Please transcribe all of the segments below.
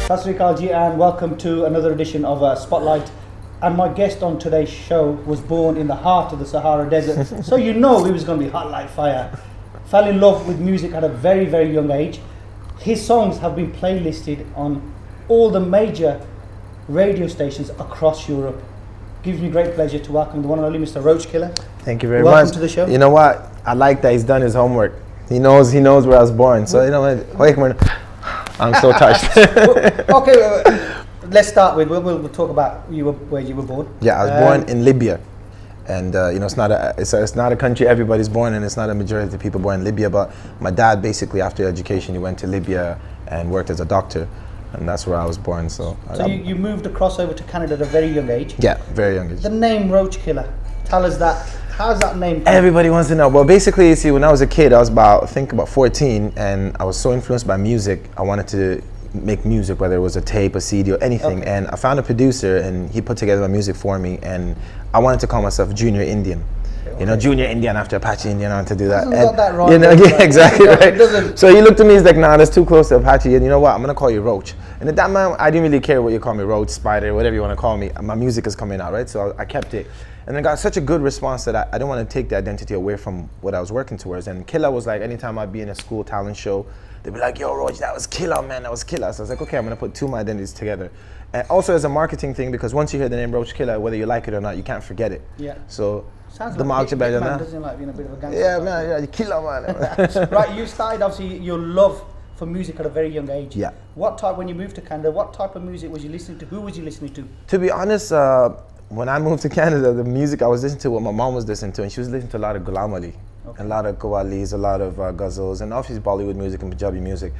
Sat Sri Akal ji, and welcome to another edition of Spotlight. And my guest on today's show was born in the heart of the Sahara Desert, so you know he was going to be hot like fire. Fell in love with music at a very, very young age. His songs have been playlisted on all the major radio stations across Europe. Gives me great pleasure to welcome the one and only Mr. Roach Killa. Thank you very much. Welcome to the show. You know what? I like that he's done his homework. He knows where I was born. So you know what? I'm so touched. Okay, let's start with, we'll talk about where you were born. Yeah, I was born in Libya. And you know, it's not a country everybody's born in. It's not a majority of people born in Libya. But my dad, basically, after education, he went to Libya and worked as a doctor. And that's where I was born. So you moved across over to Canada at a very young age? Yeah, very young age. The name Roach Killa, tell us that. How's that name? Everybody wants to know. Well, basically, you see, when I was a kid, I was about 14, and I was so influenced by music. I wanted to make music, whether it was a tape, a CD, or anything. Okay. And I found a producer, and he put together my music for me. And I wanted to call myself Junior Indian. Okay. You know, Junior Indian after Apache Indian. I wanted to do that. Got that wrong. You know, yeah, exactly right. So he looked at me. He's like, "Nah, that's too close to Apache." And you know what? I'm gonna call you Roach. And at that moment, I didn't really care what you call me, Roach, Spider, whatever you want to call me. My music is coming out, right? So I kept it. And I got such a good response that I didn't want to take the identity away from what I was working towards. And Killa was like, anytime I'd be in a school talent show, they'd be like, "Yo, Roach, that was Killa, man, that was Killa." So I was like, okay, I'm going to put two of my identities together. And also as a marketing thing, because once you hear the name Roach Killa, whether you like it or not, you can't forget it. Yeah. So sounds the like better man, now. doesn't like being a bit of a gangster. Yeah, man, yeah, Killa, man. Right, you started obviously your love for music at a very young age. Yeah. What type, when you moved to Canada, what type of music was you listening to? Who was you listening to? To be honest, when I moved to Canada, the music I was listening to, what my mom was listening to, and she was listening to a lot of Ghulam Ali, a lot of Qawwalis, a lot of ghazals, and obviously Bollywood music and Punjabi music.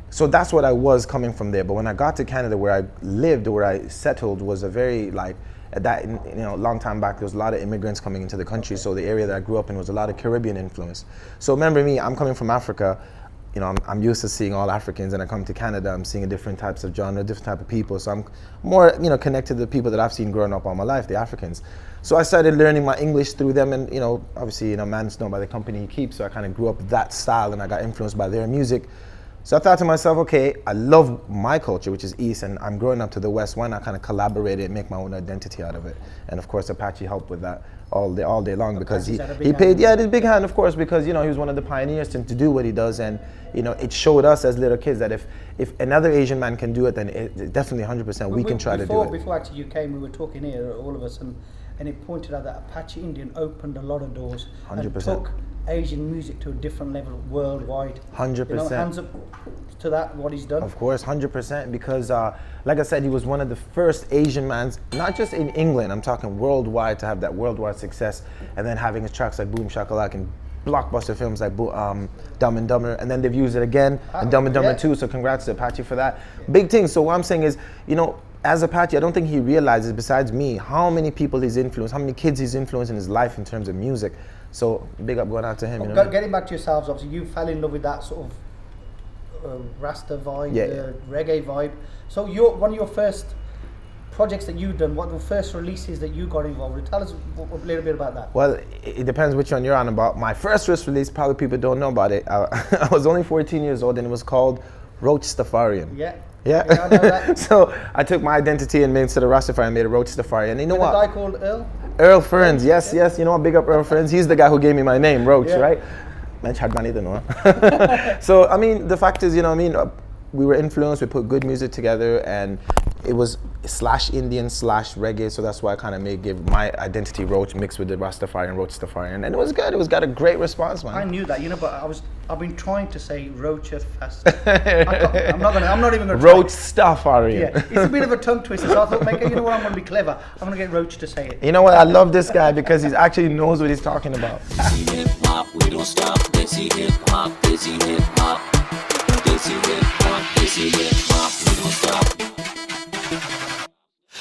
So that's what I was coming from there. But when I got to Canada, where I lived, where I settled, was a very long time back, there was a lot of immigrants coming into the country. So the area that I grew up in was a lot of Caribbean influence. So remember me, I'm coming from Africa. You know, I'm used to seeing all Africans, and I come to Canada, I'm seeing different types of genre, different type of people. So I'm more, you know, connected to the people that I've seen growing up all my life, the Africans. So I started learning my English through them, and you know, obviously, you know, man's known by the company he keeps. So I kind of grew up with that style, and I got influenced by their music. So I thought to myself, okay, I love my culture, which is East, and I'm growing up to the West. Why not kind of collaborate and make my own identity out of it? And of course, Apache helped with that all day long, because he paid, this big hand, of course, because, you know, he was one of the pioneers to do what he does. And, you know, it showed us as little kids that if another Asian man can do it, then it definitely 100% we can try to do it. Before actually you came, we were talking here, all of us, and it pointed out that Apache Indian opened a lot of doors 100%. and took Asian music to a different level worldwide. 100%. You know, hands up to that, what he's done. Of course, 100%, because like I said, he was one of the first Asian mans, not just in England, I'm talking worldwide, to have that worldwide success, and then having his tracks like Boom Shakalaka and blockbuster films like Dumb and Dumber, and then they've used it again in Dumb and Dumber 2, so congrats to Apache for that. Big thing. So what I'm saying is, you know, as Apache, I don't think he realizes, besides me, how many people he's influenced, how many kids he's influenced in his life in terms of music. So big up going out to him. You know? Getting back to yourselves, obviously you fell in love with that sort of Rasta vibe, reggae vibe. So one of your first projects that you've done, what were the first releases that you got involved with? Tell us a little bit about that. Well, it depends which one you're on about. My first release, probably people don't know about it. I was only 14 years old, and it was called Roach Stafarian. Yeah. Yeah. I know that. So I took my identity and instead of Rastafari, I made a Roach Stafarian. And you know what? A guy called Earl? Earl Ferns, yes. You know what? Big up Earl Ferns. He's the guy who gave me my name, Roach, right? So, I mean, the fact is, you know what I mean? We were influenced, we put good music together, and it was /Indian /reggae, so that's why I kind of give my identity Roach mixed with the Rastafari and Roach Stafarian, and it was good. It was got a great response, man. I knew that, you know, but I've been trying to say Roach fast. I'm not even going to Roach Stafarian. Yeah, it's a bit of a tongue twister, so I thought, you know what, I'm going to be clever. I'm going to get Roach to say it. You know what? I love this guy because he actually knows what he's talking about. Hip hop, we don't stop. Desi hip hop, desi hip hop, desi hip hop, desi hip hop, we don't stop.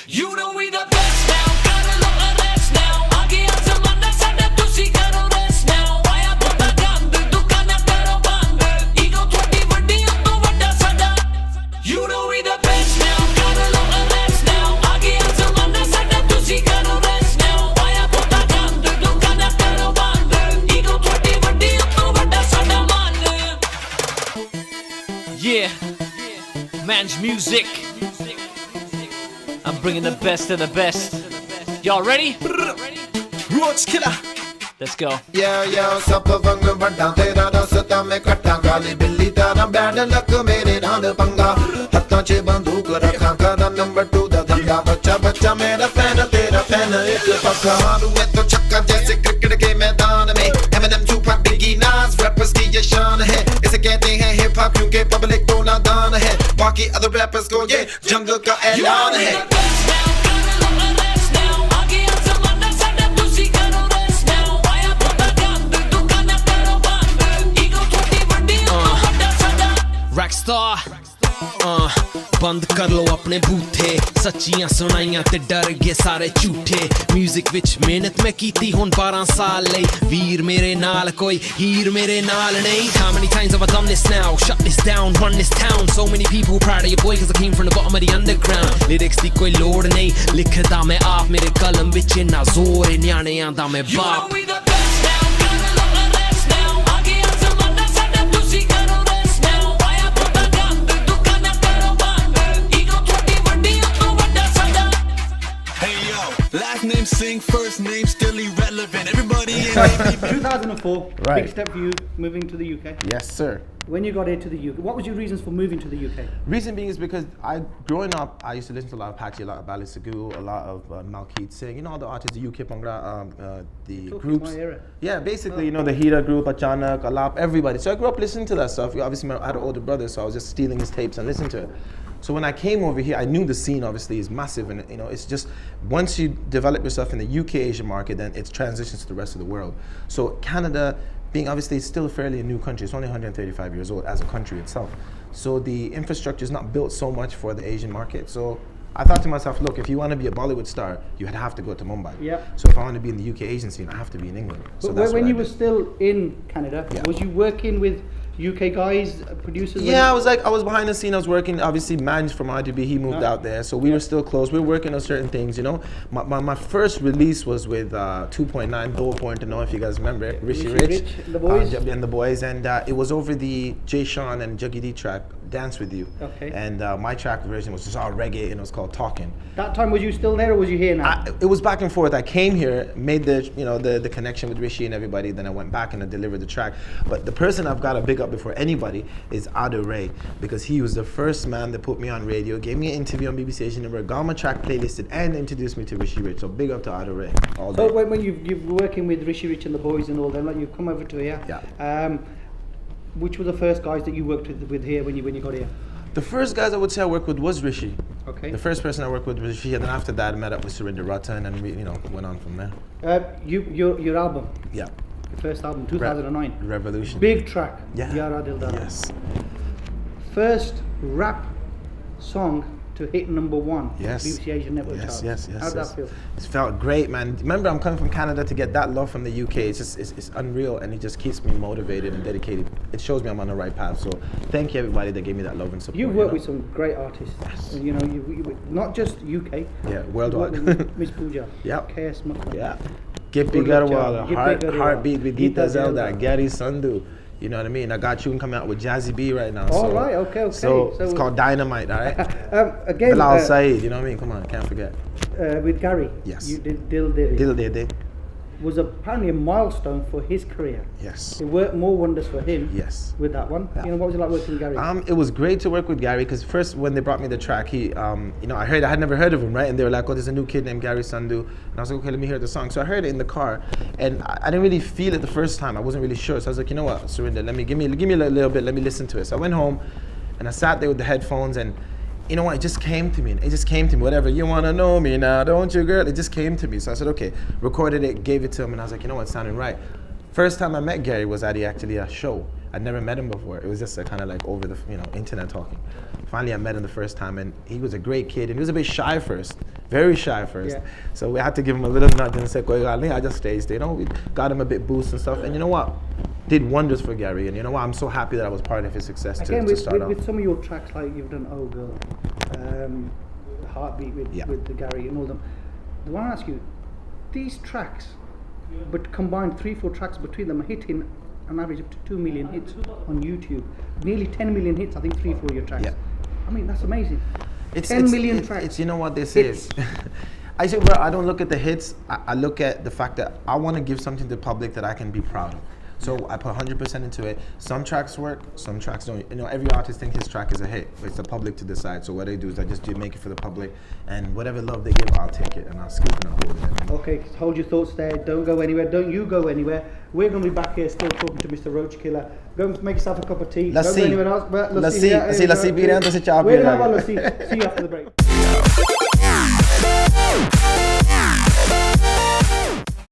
You know we the best now, gotta look at us now. Aage aaj zamana sada tusi karo rest now. Waya pota gand, dukana karo band. Ego thodi vaddi to vadda sada. You know we the best now, gotta look at us now. Aage aaj zamana sada tusi karo rest now. Waya pota gand, dukana karo band. Ego thodi vaddi to vadda sada man. Yeah. Man, Ganj music. I'm bringing the best of the best. Y'all ready? Roach Killa. Let's go. Yeah, yeah, sab vang vadda tera rasta mein katta gali billi tara bad luck mere naal panga hattan che bandook rakha kara number 2 da dhanda bacha bacha mera fan tera fan ek pakka maru main to chakka jaise cricket ke मैदान में Eminem Tupac Biggie Nas rappers की ये शान है इसे कहते हैं hip hop क्योंकि public तो नादान है बाकी other rappers को ये जंग का ऐलान है Rockstar बंद कर लो अपने बूथे सच्चियां सुनाइयां ते डर गए सारे झूठे म्यूजिक विच मेहनत मैं कीती हुन 12 साल लई वीर मेरे नाल कोई हीर मेरे नाल नहीं how many times have I done this now shut this down run this town so many people proud of your boy cause I came from the bottom of the underground lyrics दी कोई लोड़ नहीं लिखदा मैं आप मेरे कलम विच इन्ना जोर है न्याणियां दा मैं बाप Last name sing, first name still irrelevant. Everybody in 2004, Right. big step for you moving to the UK. Yes, sir. When you got here to the UK, what was your reasons for moving to the UK? Reason being is because growing up, I used to listen to a lot of Apache, a lot of Bally Sagoo, a lot of Malkeet Singh, you know, all the artists, the UK Bhangra, the Talking groups. my era. Yeah, basically, you know, the Hira group, Achanak, Alap, everybody. So I grew up listening to that stuff. Obviously, I had an older brother, so I was just stealing his tapes and listening to it. So when I came over here, I knew the scene obviously is massive, and you know, it's just once you develop yourself in the UK Asian market, then it transitions to the rest of the world. So Canada, being obviously still fairly a new country, it's only 135 years old as a country itself. So the infrastructure is not built so much for the Asian market. So I thought to myself, look, if you want to be a Bollywood star, you would have to go to Mumbai. Yeah. So if I want to be in the UK Asian scene, I have to be in England. So But that's when what you I were did. still in Canada, Yeah. was you working with UK guys, producers? Yeah, I was behind the scene. I was working. Obviously, Manj from RDB, he moved out there, so we were still close. We were working on certain things, you know. My first release was with 2.9 Dole Point. To know if you guys remember it, Rishi Rich, the boys, and the boys, and it was over the Jay Sean and Juggy D track, Dance with You. Okay. And my track version was just all reggae, and it was called Talking. That time, was you still there, or was you here now? It was back and forth. I came here, made the connection with Rishi and everybody. Then I went back and I delivered the track. But the person I've got to big up before anybody is Ado Ray, because he was the first man that put me on radio, gave me an interview on BBC Asian Network, got my track playlisted, and introduced me to Rishi Rich. So big up to Ado Ray all day. So when you were working with Rishi Rich and the boys and all them, like you've come over to here. Yeah. Which were the first guys that you worked with here when you got here? The first guys I would say I worked with was Rishi. Okay. The first person I worked with was Rishi, and then after that I met up with Surinder Rattan, and we went on from there. Your album, Yeah. your first album, 2009. Revolution. Big track. Yeah. Yara Dildar. Yes. First rap song to hit #1. Yes. BBC Asian Network Yes, charts. yes, yes. How did yes. that feel? It felt great, man. Remember, I'm coming from Canada to get that love from the UK. It's just, it's unreal, and it just keeps me motivated and dedicated. It shows me I'm on the right path. So thank you, everybody that gave me that love and support. You worked know? with some great artists. Yes. You know, you not just UK. Yeah, You worldwide. worked with Miss Pooja. Yep. KS Makka. Yeah. Gippy Good luck, Garwala, Gippy Garwala. Heartbeat with Geeta Geeta Zelda, Zelda. Gary Sandhu. You know what I mean? I got you coming out with Jazzy B right now. All so, right, okay. So, So it's called Dynamite, all right? Again, Bilal Saeed, you know what I mean? Come on, can't forget. with Gary. Yes. You did Dil Dil. Dil Dede. Was apparently a milestone for his career. Yes. It worked more wonders for him. Yes. With that one. Yeah. You know, what was it like working with Gary? It was great to work with Gary because first when they brought me the track, he, I had never heard of him, right? And they were like, oh, there's a new kid named Gary Sandhu. And I was like, okay, let me hear the song. So I heard it in the car, and I didn't really feel it the first time. I wasn't really sure. So I was like, you know what, Surinder, give me a little bit, let me listen to it. So I went home, and I sat there with the headphones, and you know what, it just came to me. Whatever, you wanna know me now, don't you, girl? It just came to me. So I said, okay, recorded it, gave it to him, and I was like, you know what, it's sounding right. First time I met Gary was at actually a show. I'd never met him before. It was just a kind of like over the internet talking. Finally, I met him the first time, and he was a great kid, and he was a bit shy first, very shy first. Yeah. So we had to give him a little nudge and say, I just stayed. You know, we got him a bit boost and stuff, and you know what? Did wonders for Gary, and you know what? I'm so happy that I was part of his success Again, to start off. with some of your tracks, like you've done Oh Girl, Heartbeat with the Gary and all them. I want to ask you, these tracks, but combined 3-4 tracks between them are hitting an average of 2 million hits on YouTube. Nearly 10 million hits, I think 3-4 of your tracks. Yeah. I mean, that's amazing. It's 10 million tracks. It's, you know what this is. I say, bro, I don't look at the hits. I look at the fact that I want to give something to the public that I can be proud of. So I put 100% into it. Some tracks work, some tracks don't. You know, every artist thinks his track is a hit. It's the public to decide. So what I do is I just make it for the public, and whatever love they give, I'll take it, and I'll skip and I'll hold it. Okay, hold your thoughts there. Don't go anywhere. Don't you go anywhere. We're going to be back here still talking to Mr. Roach Killa. Go and make yourself a cup of tea. Let's Don't see. Go anywhere else. Let's see. Let's see. We're going to have a lassi. See you after the break.